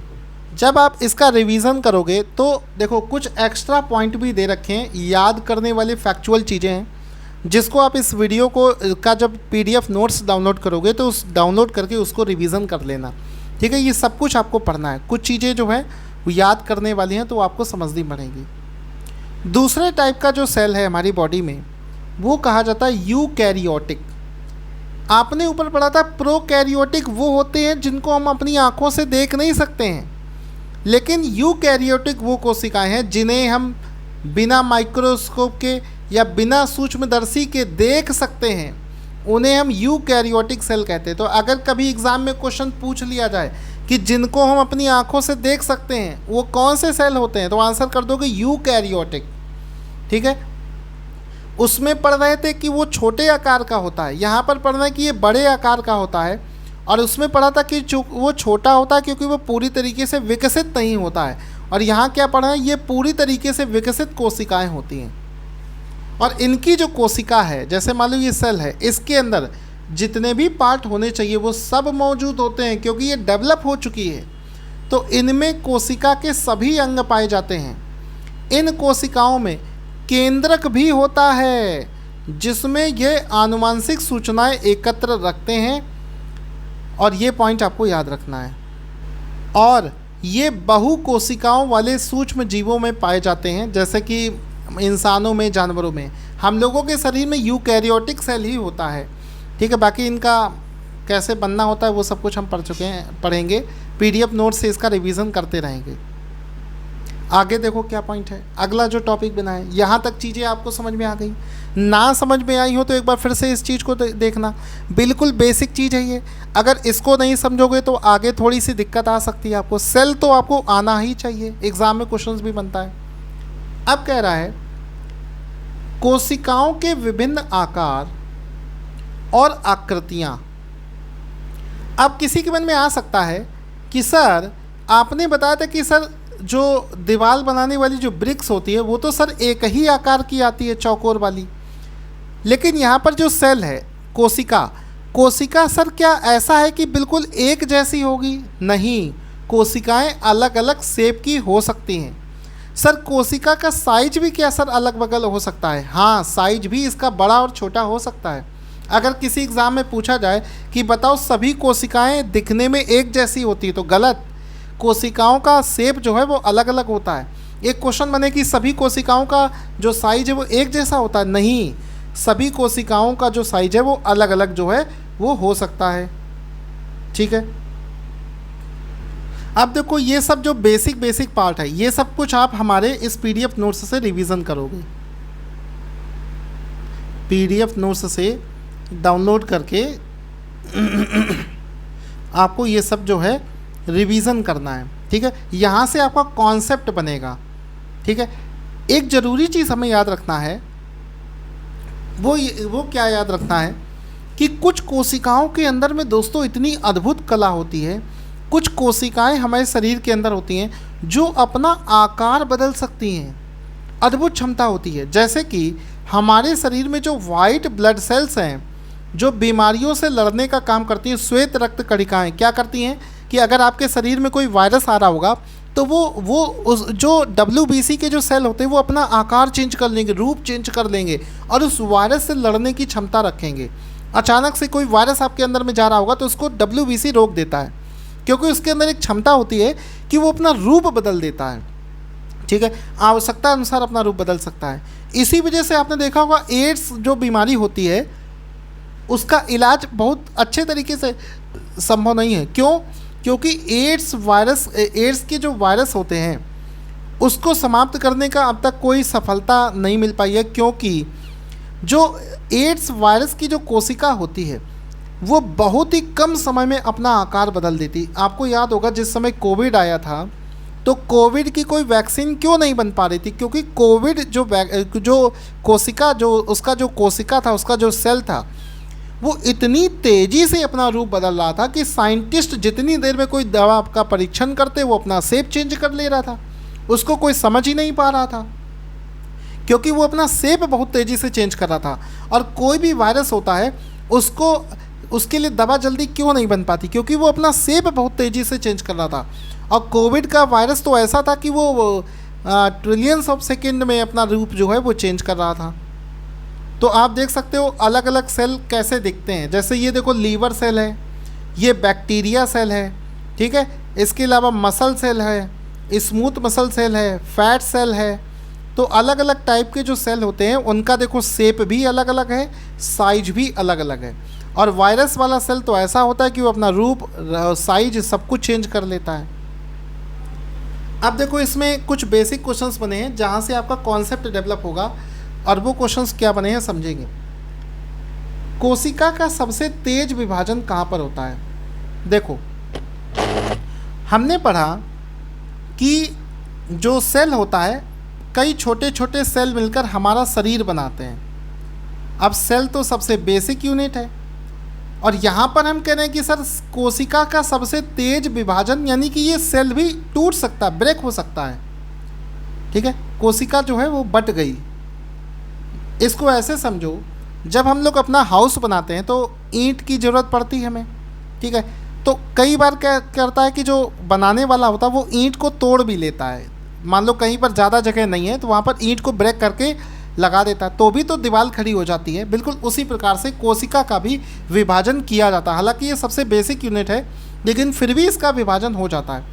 जब आप इसका रिवीजन करोगे तो देखो कुछ एक्स्ट्रा पॉइंट भी दे रखे हैं, याद करने वाले फैक्चुअल चीज़ें हैं, जिसको आप इस वीडियो को का जब PDF नोट्स डाउनलोड करोगे तो उस डाउनलोड करके उसको रिवीजन कर लेना, ठीक है। ये सब कुछ आपको पढ़ना है, कुछ चीज़ें जो है वो याद करने वाली हैं तो आपको समझनी पड़ेंगी। दूसरे टाइप का जो सेल है हमारी बॉडी में वो कहा जाता है यूकैरियोटिक। आपने ऊपर पढ़ा था प्रोकैरियोटिक वो होते हैं जिनको हम अपनी आँखों से देख नहीं सकते हैं, लेकिन यूकैरियोटिक वो कोशिकाएं हैं जिन्हें हम बिना माइक्रोस्कोप के या बिना सूक्ष्मदर्शी के देख सकते हैं, उन्हें हम यूकैरियोटिक सेल कहते हैं। तो अगर कभी एग्ज़ाम में क्वेश्चन पूछ लिया जाए कि जिनको हम अपनी आंखों से देख सकते हैं वो कौन से सेल होते हैं, तो आंसर कर दोगे यूकैरियोटिक, ठीक है। उसमें पढ़ रहे थे कि वो छोटे आकार का होता है, यहाँ पर पढ़ रहे हैं कि ये बड़े आकार का होता है, और उसमें पढ़ा था कि वो छोटा होता है क्योंकि वो पूरी तरीके से विकसित नहीं होता है, और यहाँ क्या पढ़ा है, ये पूरी तरीके से विकसित कोशिकाएं होती हैं। और इनकी जो कोशिका है, जैसे मान लो ये सेल है, इसके अंदर जितने भी पार्ट होने चाहिए वो सब मौजूद होते हैं क्योंकि ये डेवलप हो चुकी है। तो इनमें कोशिका के सभी अंग पाए जाते हैं। इन कोशिकाओं में केंद्रक भी होता है जिसमें ये आनुवांशिक सूचनाएं एकत्र रखते हैं, और ये पॉइंट आपको याद रखना है। और ये बहु कोशिकाओं वाले सूक्ष्म जीवों में पाए जाते हैं, जैसे कि इंसानों में, जानवरों में। हम लोगों के शरीर में यूकैरियोटिक सेल ही होता है, ठीक है। बाकी इनका कैसे बनना होता है वो सब कुछ हम पढ़ेंगे। PDF नोट से इसका रिवीजन करते रहेंगे। आगे देखो क्या पॉइंट है, अगला जो टॉपिक बना है। यहाँ तक चीज़ें आपको समझ में आ गई? ना समझ में आई हो तो एक बार फिर से इस चीज़ को देखना, बिल्कुल बेसिक चीज़ है ये। अगर इसको नहीं समझोगे तो आगे थोड़ी सी दिक्कत आ सकती है आपको। सेल तो आपको आना ही चाहिए, एग्ज़ाम में क्वेश्चंस भी बनता है। अब कह रहा है कोशिकाओं के विभिन्न आकार और आकृतियाँ। अब किसी के मन में आ सकता है कि सर आपने बताया था कि सर जो दीवार बनाने वाली जो ब्रिक्स होती है वो तो सर एक ही आकार की आती है, चौकोर वाली, लेकिन यहाँ पर जो सेल है कोशिका सर क्या ऐसा है कि बिल्कुल एक जैसी होगी? नहीं, कोशिकाएं अलग अलग शेप की हो सकती हैं। सर कोशिका का साइज भी क्या सर अलग बगल हो सकता है? हाँ, साइज भी इसका बड़ा और छोटा हो सकता है। अगर किसी एग्ज़ाम में पूछा जाए कि बताओ सभी कोशिकाएं दिखने में एक जैसी होती है, तो गलत। कोशिकाओं का शेप जो है वो अलग अलग होता है। एक क्वेश्चन बने कि सभी कोशिकाओं का जो साइज है वो एक जैसा होता है, नहीं, सभी कोशिकाओं का जो साइज है वो अलग अलग जो है वो हो सकता है, ठीक है। अब देखो ये सब जो बेसिक पार्ट है ये सब कुछ आप हमारे इस PDF नोट्स से रिवीजन करोगे। PDF नोट्स से डाउनलोड करके आपको ये सब जो है रिवीजन करना है, ठीक है। यहाँ से आपका कॉन्सेप्ट बनेगा, ठीक है। एक ज़रूरी चीज़ हमें याद रखना है, वो क्या याद रखना है कि कुछ कोशिकाओं के अंदर में दोस्तों इतनी अद्भुत कला होती है। कुछ कोशिकाएं हमारे शरीर के अंदर होती हैं जो अपना आकार बदल सकती हैं, अद्भुत क्षमता होती है। जैसे कि हमारे शरीर में जो वाइट ब्लड सेल्स हैं जो बीमारियों से लड़ने का काम करती हैं, श्वेत रक्त कणिकाएं क्या करती हैं कि अगर आपके शरीर में कोई वायरस आ रहा होगा तो उस जो WBC के जो सेल होते हैं वो अपना आकार चेंज कर लेंगे, रूप चेंज कर लेंगे और उस वायरस से लड़ने की क्षमता रखेंगे। अचानक से कोई वायरस आपके अंदर में जा रहा होगा तो उसको WBC रोक देता है, क्योंकि उसके अंदर एक क्षमता होती है कि वो अपना रूप बदल देता है, ठीक है, आवश्यकता अनुसार अपना रूप बदल सकता है। इसी वजह से आपने देखा होगा एड्स जो बीमारी होती है उसका इलाज बहुत अच्छे तरीके से संभव नहीं है। क्यों? क्योंकि एड्स के जो वायरस होते हैं उसको समाप्त करने का अब तक कोई सफलता नहीं मिल पाई है, क्योंकि जो एड्स वायरस की जो कोशिका होती है वो बहुत ही कम समय में अपना आकार बदल देती। आपको याद होगा जिस समय कोविड आया था तो कोविड की कोई वैक्सीन क्यों नहीं बन पा रही थी? क्योंकि कोविड जो कोशिका था, उसका जो सेल था, वो इतनी तेज़ी से अपना रूप बदल रहा था कि साइंटिस्ट जितनी देर में कोई दवा का परीक्षण करते वो अपना शेप चेंज कर ले रहा था, उसको कोई समझ ही नहीं पा रहा था, क्योंकि वो अपना शेप बहुत तेज़ी से चेंज कर रहा था। और कोई भी वायरस होता है उसके लिए दवा जल्दी क्यों नहीं बन पाती? क्योंकि वो अपना शेप बहुत तेज़ी से चेंज कर रहा था। और कोविड का वायरस तो ऐसा था कि वो ट्रिलियंस ऑफ सेकेंड में अपना रूप जो है वो चेंज कर रहा था। तो आप देख सकते हो अलग अलग सेल कैसे दिखते हैं। जैसे ये देखो लीवर सेल है, ये बैक्टीरिया सेल है, ठीक है, इसके अलावा मसल सेल है, स्मूथ मसल सेल है, फैट सेल है। तो अलग अलग टाइप के जो सेल होते हैं उनका देखो शेप भी अलग अलग है, साइज भी अलग अलग है। और वायरस वाला सेल तो ऐसा होता है कि वो अपना रूप, साइज सब कुछ चेंज कर लेता है। अब देखो इसमें कुछ बेसिक क्वेश्चंस बने हैं जहाँ से आपका कॉन्सेप्ट डेवलप होगा, और वो क्वेश्चंस क्या बने हैं समझेंगे। कोशिका का सबसे तेज विभाजन कहाँ पर होता है? देखो हमने पढ़ा कि जो सेल होता है, कई छोटे छोटे सेल मिलकर हमारा शरीर बनाते हैं। अब सेल तो सबसे बेसिक यूनिट है, और यहाँ पर हम कह रहे हैं कि सर कोशिका का सबसे तेज विभाजन, यानी कि ये सेल भी टूट सकता है, ब्रेक हो सकता है, ठीक है, कोशिका जो है वो बट गई। इसको ऐसे समझो, जब हम लोग अपना हाउस बनाते हैं तो ईंट की ज़रूरत पड़ती है हमें, ठीक है, तो कई बार क्या करता है कि जो बनाने वाला होता है वो ईंट को तोड़ भी लेता है। मान लो कहीं पर ज़्यादा जगह नहीं है तो वहाँ पर ईंट को ब्रेक करके लगा देता है, तो भी तो दीवार खड़ी हो जाती है। बिल्कुल उसी प्रकार से कोशिका का भी विभाजन किया जाता है। हालांकि ये सबसे बेसिक यूनिट है, लेकिन फिर भी इसका विभाजन हो जाता है।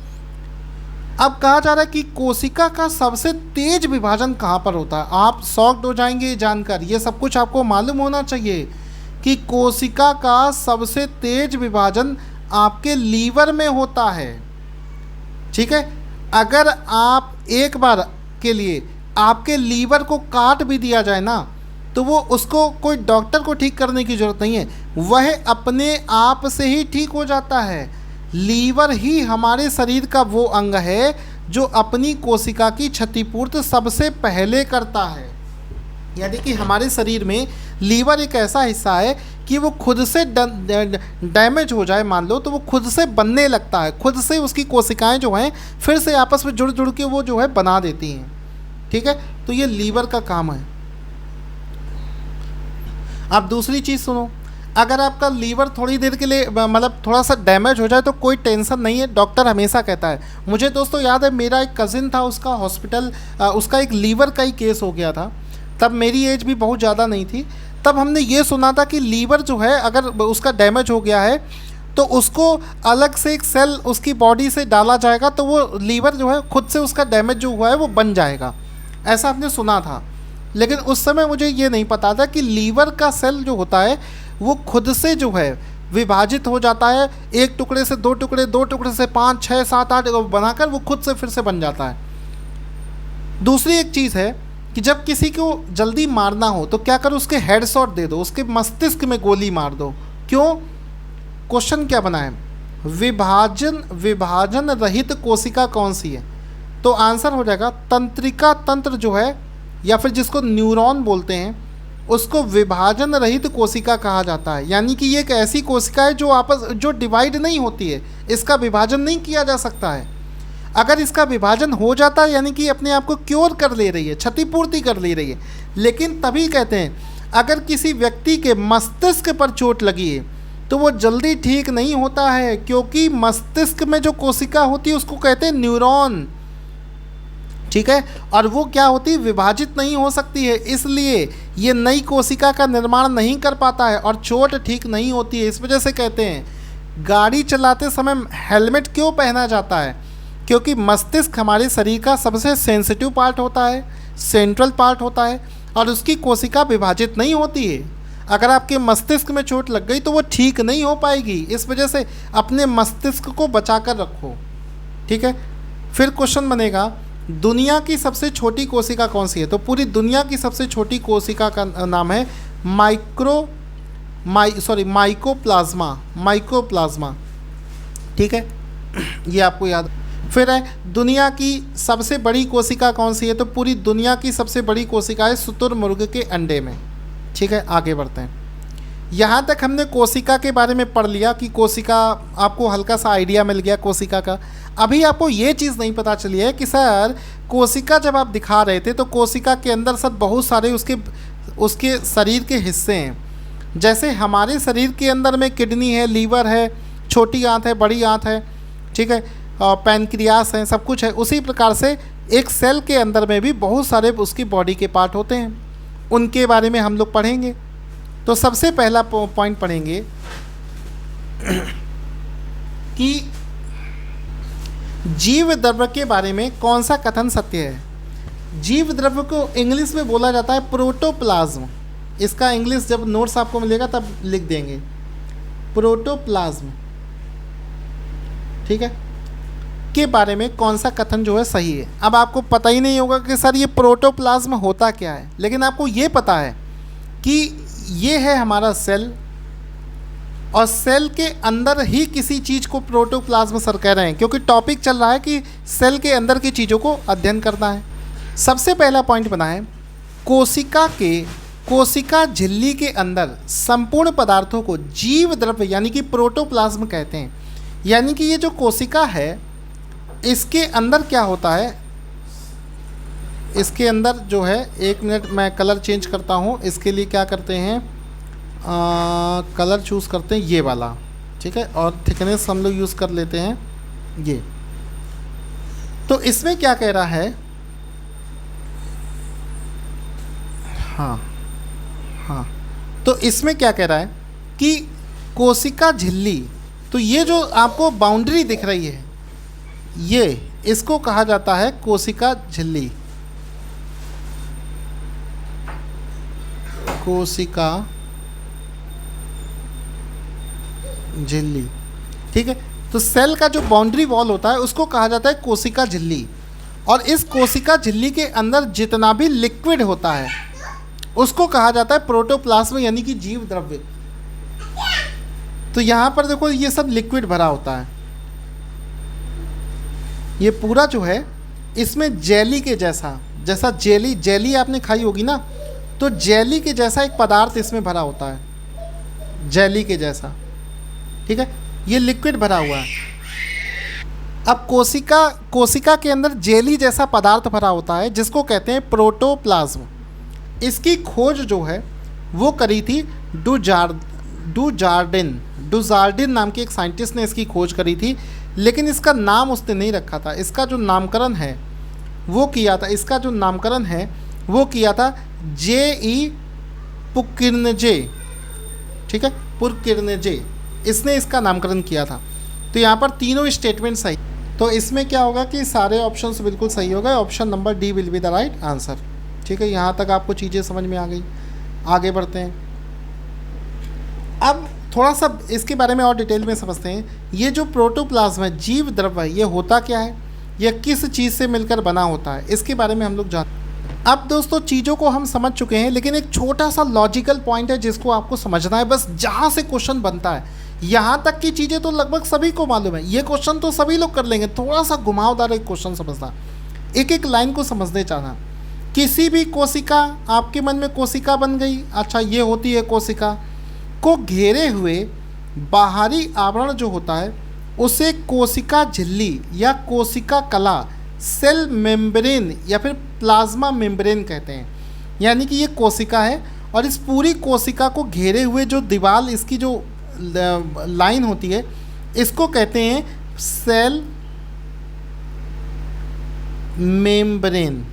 अब कहा जा रहा है कि कोशिका का सबसे तेज विभाजन कहाँ पर होता है। आप शॉक्ड हो जाएंगे जानकर, ये सब कुछ आपको मालूम होना चाहिए कि कोशिका का सबसे तेज विभाजन आपके लीवर में होता है, ठीक है। अगर आप एक बार के लिए आपके लीवर को काट भी दिया जाए ना, तो वो उसको कोई डॉक्टर को ठीक करने की ज़रूरत नहीं है, वह अपने आप से ही ठीक हो जाता है। लीवर ही हमारे शरीर का वो अंग है जो अपनी कोशिका की क्षतिपूर्ति सबसे पहले करता है। यानी कि हमारे शरीर में लीवर एक ऐसा हिस्सा है कि वो खुद से डैमेज हो जाए मान लो, तो वो खुद से बनने लगता है, खुद से उसकी कोशिकाएं जो हैं फिर से आपस में जुड़ जुड़ के वो जो है बना देती हैं, ठीक है। तो ये लीवर का काम है। अब दूसरी चीज़ सुनो, अगर आपका लीवर थोड़ी देर के लिए मतलब थोड़ा सा डैमेज हो जाए तो कोई टेंशन नहीं है, डॉक्टर हमेशा कहता है। मुझे दोस्तों याद है, मेरा एक कज़िन था, उसका हॉस्पिटल उसका एक लीवर का ही केस हो गया था। तब मेरी एज भी बहुत ज़्यादा नहीं थी। तब हमने ये सुना था कि लीवर जो है अगर उसका डैमेज हो गया है तो उसको अलग से एक सेल उसकी बॉडी से डाला जाएगा, तो वो लीवर जो है खुद से उसका डैमेज जो हुआ है वो बन जाएगा, ऐसा हमने सुना था। लेकिन उस समय मुझे ये नहीं पता था कि लीवर का सेल जो होता है वो खुद से जो है विभाजित हो जाता है, एक टुकड़े से दो टुकड़े, दो टुकड़े से 5, 6, 7, 8 बनाकर वो खुद से फिर से बन जाता है। दूसरी एक चीज़ है कि जब किसी को जल्दी मारना हो तो क्या करो, उसके हेड शॉट दे दो, उसके मस्तिष्क में गोली मार दो। क्यों? क्वेश्चन क्या बना है, विभाजन रहित कोशिका कौन सी है? तो आंसर हो जाएगा तंत्रिका तंत्र जो है, या फिर जिसको न्यूरॉन बोलते हैं, उसको विभाजन रहित कोशिका कहा जाता है। यानी कि ये एक ऐसी कोशिका है जो डिवाइड नहीं होती है, इसका विभाजन नहीं किया जा सकता है। अगर इसका विभाजन हो जाता है यानी कि अपने आप को क्योर कर ले रही है, क्षतिपूर्ति कर ले रही है। लेकिन तभी कहते हैं अगर किसी व्यक्ति के मस्तिष्क पर चोट लगी है तो वो जल्दी ठीक नहीं होता है, क्योंकि मस्तिष्क में जो कोशिका होती है उसको कहते हैं न्यूरॉन। ठीक है, और वो क्या होती है, विभाजित नहीं हो सकती है, इसलिए ये नई कोशिका का निर्माण नहीं कर पाता है और चोट ठीक नहीं होती है। इस वजह से कहते हैं गाड़ी चलाते समय हेलमेट क्यों पहना जाता है, क्योंकि मस्तिष्क हमारे शरीर का सबसे सेंसिटिव पार्ट होता है, सेंट्रल पार्ट होता है, और उसकी कोशिका विभाजित नहीं होती है। अगर आपके मस्तिष्क में चोट लग गई तो वो ठीक नहीं हो पाएगी, इस वजह से अपने मस्तिष्क को बचा कर रखो, ठीक है। फिर क्वेश्चन बनेगा दुनिया की सबसे छोटी कोशिका कौन सी है, तो पूरी दुनिया की सबसे छोटी कोशिका का नाम है माइकोप्लाज्मा, ठीक है, ये आपको याद। फिर है दुनिया की सबसे बड़ी कोशिका कौन सी है, तो पूरी दुनिया की सबसे बड़ी कोशिका है शुतुरमुर्ग के अंडे में, ठीक है। आगे बढ़ते हैं। यहाँ तक हमने कोशिका के बारे में पढ़ लिया कि कोशिका, आपको हल्का सा आइडिया मिल गया कोशिका का। अभी आपको ये चीज़ नहीं पता चली है कि सर कोशिका जब आप दिखा रहे थे तो कोशिका के अंदर सर बहुत सारे उसके शरीर के हिस्से हैं। जैसे हमारे शरीर के अंदर में किडनी है, लीवर है, छोटी आंत है, बड़ी आंत है, ठीक है, पैनक्रियास है, सब कुछ है। उसी प्रकार से एक सेल के अंदर में भी बहुत सारे उसकी बॉडी के पार्ट होते हैं, उनके बारे में हम लोग पढ़ेंगे। तो सबसे पहला पॉइंट पढ़ेंगे कि जीव द्रव्य के बारे में कौन सा कथन सत्य है। जीव द्रव्य को इंग्लिश में बोला जाता है प्रोटोप्लाज्म। इसका इंग्लिश जब नोट्स आपको मिलेगा तब लिख देंगे, प्रोटोप्लाज्म, ठीक है, के बारे में कौन सा कथन जो है सही है। अब आपको पता ही नहीं होगा कि सर ये प्रोटोप्लाज्म होता क्या है, लेकिन आपको ये पता है कि ये है हमारा सेल, और सेल के अंदर ही किसी चीज़ को प्रोटोप्लाज्म सर कह रहे हैं, क्योंकि टॉपिक चल रहा है कि सेल के अंदर की चीज़ों को अध्ययन करना है। सबसे पहला पॉइंट बना है कोशिका झिल्ली के अंदर संपूर्ण पदार्थों को जीव द्रव्य यानी कि प्रोटोप्लाज्म कहते हैं। यानी कि ये जो कोशिका है इसके अंदर क्या होता है, इसके अंदर जो है, एक मिनट मैं कलर चेंज करता हूँ। इसके लिए क्या करते हैं, कलर चूज़ करते हैं ये वाला, ठीक है, और थिकनेस हम लोग यूज़ कर लेते हैं ये। तो इसमें क्या कह रहा है, हाँ, तो इसमें क्या कह रहा है कि कोशिका झिल्ली, तो ये जो आपको बाउंड्री दिख रही है ये, इसको कहा जाता है कोशिका झिल्ली, कोशिका झिल्ली, ठीक है। तो सेल का जो बाउंड्री वॉल होता है उसको कहा जाता है कोशिका झिल्ली, और इस कोशिका झिल्ली के अंदर जितना भी लिक्विड होता है उसको कहा जाता है प्रोटोप्लाज्म यानी कि जीव द्रव्य। तो यहाँ पर देखो ये सब लिक्विड भरा होता है, ये पूरा जो है इसमें जेली के जैसा जेली आपने खाई होगी ना, तो जेली के जैसा एक पदार्थ इसमें भरा होता है, जेली के जैसा, ठीक है, ये लिक्विड भरा हुआ है। अब कोशिका के अंदर जेली जैसा पदार्थ भरा होता है जिसको कहते हैं प्रोटोप्लाज्म। इसकी खोज जो है वो करी थी डुजार्डिन नाम के एक साइंटिस्ट ने इसकी खोज करी थी, लेकिन इसका नाम उसने नहीं रखा था। इसका जो नामकरण है वो किया था J.E. पुकिर्नजे, ठीक है, पुरकिर्नजे, इसने इसका नामकरण किया था। तो यहाँ पर तीनों स्टेटमेंट सही, तो इसमें क्या होगा कि सारे ऑप्शंस बिल्कुल सही हो गए। Option number D will be the right answer, ठीक है। यहाँ तक आपको चीज़ें समझ में आ गई। आगे बढ़ते हैं, अब थोड़ा सा इसके बारे में और डिटेल में समझते हैं। ये जो प्रोटोप्लाज्म है, जीव द्रव्य, ये होता क्या है, यह किस चीज़ से मिलकर बना होता है, इसके बारे में हम लोग जानते हैं। अब दोस्तों चीज़ों को हम समझ चुके हैं, लेकिन एक छोटा सा लॉजिकल पॉइंट है जिसको आपको समझना है, बस जहाँ से क्वेश्चन बनता है। यहाँ तक की चीज़ें तो लगभग सभी को मालूम है, ये क्वेश्चन तो सभी लोग कर लेंगे। थोड़ा सा घुमावदार एक क्वेश्चन समझना, एक एक लाइन को समझने चाहना। किसी भी कोशिका, आपके मन में कोशिका बन गई, अच्छा ये होती है कोशिका, को घेरे हुए बाहरी आवरण जो होता है उसे कोशिका झिल्ली या कोशिका कला, सेल मेम्ब्रेन या फिर प्लाज्मा मेम्ब्रेन कहते हैं। यानी कि ये कोशिका है और इस पूरी कोशिका को घेरे हुए जो दीवार, इसकी जो लाइन होती है, इसको कहते हैं सेल मेम्ब्रेन,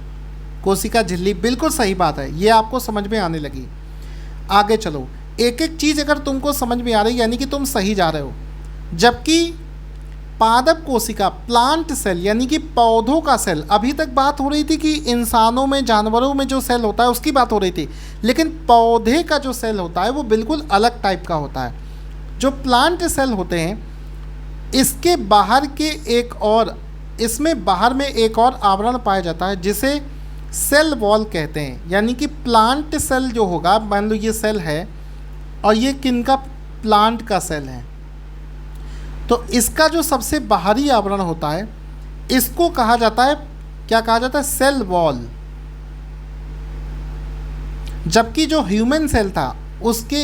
कोशिका झिल्ली, बिल्कुल सही बात है, ये आपको समझ में आने लगी। आगे चलो, एक एक चीज़ अगर तुमको समझ में आ रही यानी कि तुम सही जा रहे हो। जबकि पादप कोशिका, प्लांट सेल यानी कि पौधों का सेल, अभी तक बात हो रही थी कि इंसानों में, जानवरों में जो सेल होता है उसकी बात हो रही थी, लेकिन पौधे का जो सेल होता है वो बिल्कुल अलग टाइप का होता है। जो प्लांट सेल होते हैं इसके बाहर के एक और, इसमें बाहर में एक और आवरण पाया जाता है जिसे सेल वॉल कहते हैं। यानी कि प्लांट सेल जो होगा, मान लो ये सेल है और ये किनका, प्लांट का सेल है, तो इसका जो सबसे बाहरी आवरण होता है इसको कहा जाता है, क्या कहा जाता है, सेल वॉल। जबकि जो ह्यूमन सेल था उसके,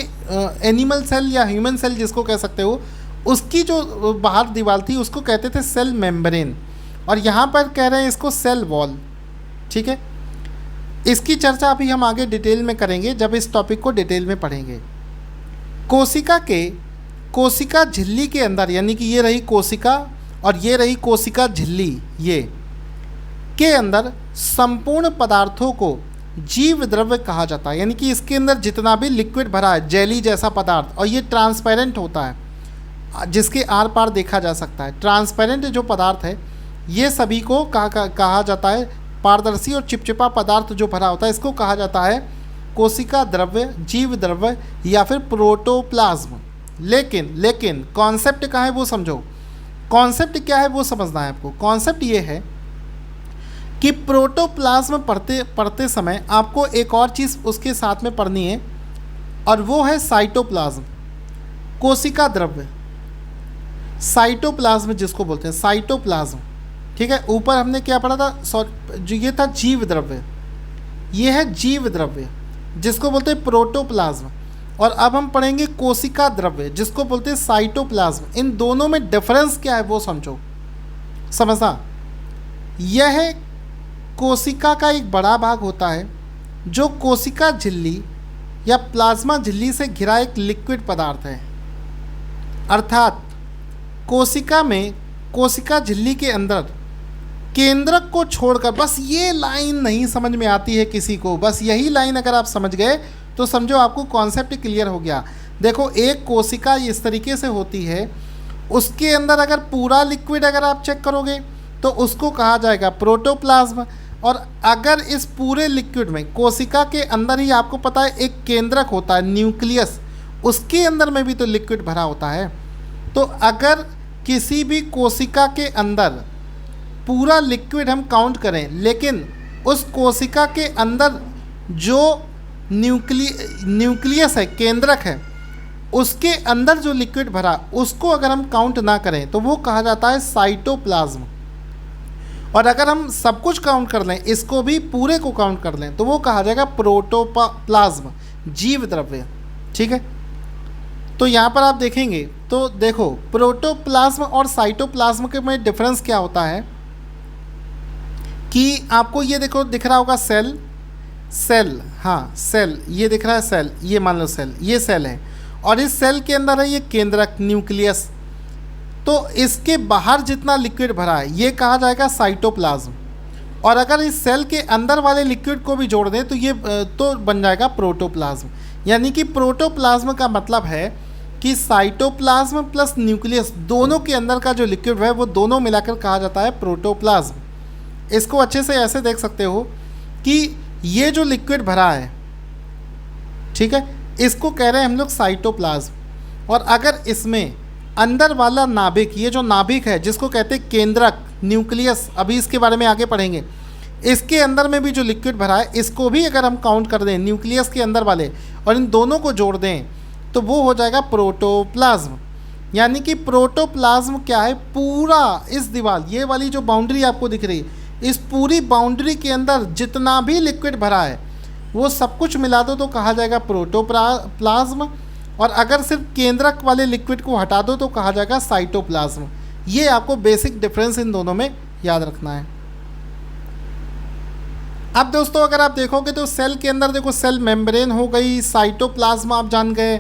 एनिमल सेल या ह्यूमन सेल जिसको कह सकते हो, उसकी जो बाहर दीवार थी उसको कहते थे सेल मेम्ब्रेन, और यहाँ पर कह रहे हैं इसको सेल वॉल। ठीक है, इसकी चर्चा अभी हम आगे डिटेल में करेंगे जब इस टॉपिक को डिटेल में पढ़ेंगे। कोशिका झिल्ली के अंदर, यानी कि ये रही कोशिका और ये रही कोशिका झिल्ली, ये के अंदर संपूर्ण पदार्थों को जीव द्रव्य कहा जाता है। यानी कि इसके अंदर जितना भी लिक्विड भरा है, जेली जैसा पदार्थ, और ये ट्रांसपेरेंट होता है जिसके आर पार देखा जा सकता है। ट्रांसपेरेंट जो पदार्थ है ये सभी को कहा जाता है, पारदर्शी और चिपचिपा पदार्थ जो भरा होता है इसको कहा जाता है कोशिका द्रव्य, जीव द्रव्य या फिर प्रोटोप्लाज्म। लेकिन कॉन्सेप्ट कहाँ है वो समझो। कॉन्सेप्ट क्या है वो समझना है आपको। कॉन्सेप्ट ये है कि प्रोटोप्लाज्म पढ़ते समय आपको एक और चीज़ उसके साथ में पढ़नी है, और वो है साइटोप्लाज्म, कोशिका द्रव्य। साइटोप्लाज्म जिसको बोलते हैं, साइटोप्लाज्म। ठीक है, ऊपर हमने क्या पढ़ा था, जो ये था जीव द्रव्य, ये है जीव द्रव्य जिसको बोलते हैं प्रोटोप्लाज्म, और अब हम पढ़ेंगे कोशिका द्रव्य जिसको बोलते हैं साइटोप्लाज्म। इन दोनों में डिफरेंस क्या है वो समझो, समझना। यह है कोशिका का एक बड़ा भाग होता है जो कोशिका झिल्ली या प्लाज्मा झिल्ली से घिरा एक लिक्विड पदार्थ है। अर्थात कोशिका में, कोशिका झिल्ली के अंदर केंद्रक को छोड़कर, बस ये लाइन नहीं समझ में आती है किसी को, बस यही लाइन अगर आप समझ गए तो समझो आपको कॉन्सेप्ट क्लियर हो गया। देखो, एक कोशिका इस तरीके से होती है, उसके अंदर अगर पूरा लिक्विड अगर आप चेक करोगे तो उसको कहा जाएगा प्रोटोप्लाज्म, और अगर इस पूरे लिक्विड में कोशिका के अंदर ही आपको पता है एक केंद्रक होता है, न्यूक्लियस, उसके अंदर में भी तो लिक्विड भरा होता है। तो अगर किसी भी कोशिका के अंदर पूरा लिक्विड हम काउंट करें, लेकिन उस कोशिका के अंदर जो न्यूक्लियस है, केंद्रक है, उसके अंदर जो लिक्विड भरा उसको अगर हम काउंट ना करें तो वो कहा जाता है साइटोप्लाज्म। और अगर हम सब कुछ काउंट कर लें, इसको भी पूरे को काउंट कर लें, तो वो कहा जाएगा प्रोटोप्लाज्म, जीव द्रव्य। ठीक है, तो यहाँ पर आप देखेंगे तो देखो प्रोटोप्लाज्म और साइटोप्लाज्म के में डिफरेंस क्या होता है कि आपको ये देखो दिख रहा होगा सेल, हाँ सेल, ये दिख रहा है सेल, ये मान लो सेल, ये सेल है, और इस सेल के अंदर है ये केंद्रक, न्यूक्लियस। तो इसके बाहर जितना लिक्विड भरा है ये कहा जाएगा साइटोप्लाज्म, और अगर इस सेल के अंदर वाले लिक्विड को भी जोड़ दें तो ये तो बन जाएगा प्रोटोप्लाज्म। यानी कि प्रोटोप्लाज्म का मतलब है कि साइटोप्लाज्म प्लस न्यूक्लियस दोनों के अंदर का जो लिक्विड है वो दोनों मिलाकर कहा जाता है प्रोटोप्लाज्म। इसको अच्छे से ऐसे देख सकते हो कि ये जो लिक्विड भरा है, ठीक है, इसको कह रहे हैं हम लोग साइटोप्लाज्म। और अगर इसमें अंदर वाला नाभिक, ये जो नाभिक है जिसको कहते हैं केंद्रक, न्यूक्लियस, अभी इसके बारे में आगे पढ़ेंगे, इसके अंदर में भी जो लिक्विड भरा है इसको भी अगर हम काउंट कर दें, न्यूक्लियस के अंदर वाले, और इन दोनों को जोड़ दें तो वो हो जाएगा प्रोटोप्लाज्म। यानी कि प्रोटोप्लाज्म क्या है, पूरा इस दीवार, ये वाली जो बाउंड्री आपको दिख रही है, इस पूरी बाउंड्री के अंदर जितना भी लिक्विड भरा है वो सब कुछ मिला दो तो कहा जाएगा प्रोटोप्लाज्म, और अगर सिर्फ केंद्रक वाले लिक्विड को हटा दो तो कहा जाएगा साइटोप्लाज्म। ये आपको बेसिक डिफरेंस इन दोनों में याद रखना है। अब दोस्तों अगर आप देखोगे तो सेल के अंदर देखो, सेल मेम्ब्रेन हो गई, साइटोप्लाज्म आप जान गए,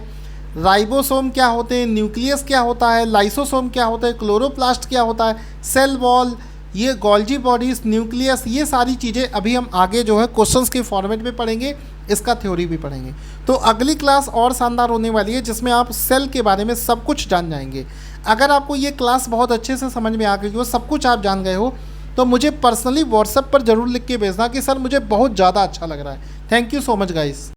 राइबोसोम क्या होते हैं, न्यूक्लियस क्या होता है, लाइसोसोम क्या होता है, क्लोरोप्लास्ट क्या होता है, सेल वॉल, ये गोल्जी बॉडीज, न्यूक्लियस, ये सारी चीज़ें अभी हम आगे जो है क्वेश्चंस के फॉर्मेट में पढ़ेंगे, इसका थ्योरी भी पढ़ेंगे। तो अगली क्लास और शानदार होने वाली है जिसमें आप सेल के बारे में सब कुछ जान जाएंगे। अगर आपको ये क्लास बहुत अच्छे से समझ में आ गई हो, सब कुछ आप जान गए हो, तो मुझे पर्सनली व्हाट्सएप पर ज़रूर लिख के भेजना कि सर मुझे बहुत ज़्यादा अच्छा लग रहा है। Thank you so much guys.